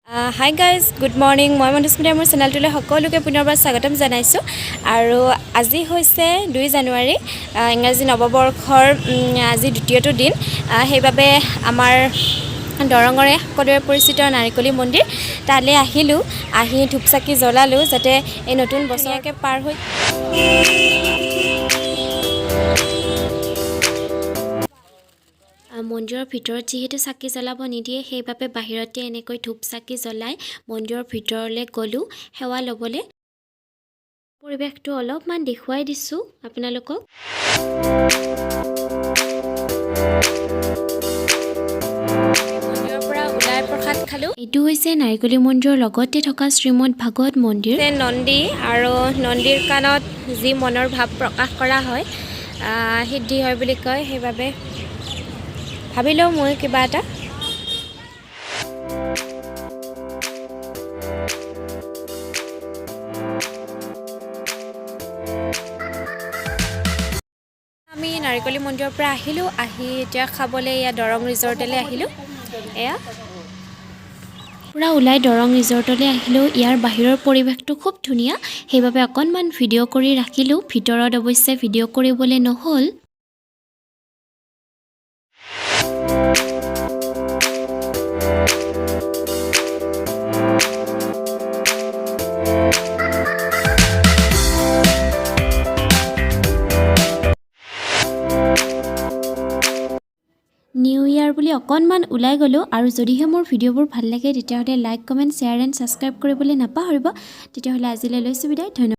Hi guys, good morning. মই Madhusmita মোৰ চেনেলটোলৈ সকলোকে পুনৰবাৰ স্বাগতম জনাইছোঁ আৰু আজি হৈছে 2 জানুৱাৰী ইংৰাজী নৱবৰ্ষৰ আজি দ্বিতীয়টো দিন সেইবাবে আমাৰ দৰঙৰে সকলোৰে পৰিচিত নাৰিকলী মন্দিৰ তালৈ আহিলোঁ আহি ধূপচাকি জ্বলালোঁ যাতে এই নতুন বছৰকে পাৰ হৈ মন্দিৰৰ ভিতৰত যিহেতু চাকি জ্বলাব নিদিয়ে সেইবাবে বাহিৰতে এনেকৈ ধূপ চাকি জ্বলাই মন্দিৰৰ ভিতৰলৈ গ'লোঁ সেৱা ল'বলৈ পৰিৱেশটো অলপমান দেখুৱাই দিছোঁ আপোনালোকক মন্দিৰৰ পৰা ওলাই প্ৰসাদ খালোঁ এইটো হৈছে নাৰিকলী মন্দিৰৰ লগতে থকা শ্ৰীমদ ভাগৱত মন্দিৰ নন্দী আৰু নন্দীৰ কাণত যি মনৰ ভাৱ প্ৰকাশ কৰা হয় সিদ্ধি হয় বুলি কয় সেইবাবে ভাবিলোঁ মই কিবা এটা আমি নাৰিকলী মন্দিৰৰ পৰা আহিলোঁ আহি এতিয়া খাবলৈ এয়া দৰং ৰিজৰ্টলৈ আহিলোঁ এয়া পুৰা ওলাই দৰং ৰিজৰ্টলৈ আহিলোঁ ইয়াৰ বাহিৰৰ পৰিৱেশটো খুব ধুনীয়া সেইবাবে অকণমান ভিডিঅ' কৰি ৰাখিলোঁ ভিতৰত অৱশ্যে ভিডিঅ' কৰিবলৈ নহ'ল নিউ ইয়াৰ বুলি অকণমান ওলাই গ'লোঁ আৰু যদিহে মোৰ ভিডিঅ'বোৰ ভাল লাগে তেতিয়াহ'লে like comment share and subscribe কৰিবলৈ নাপাহৰিব তেতিয়াহ'লে আজিলৈ লৈছোঁ বিদায় ধন্যবাদ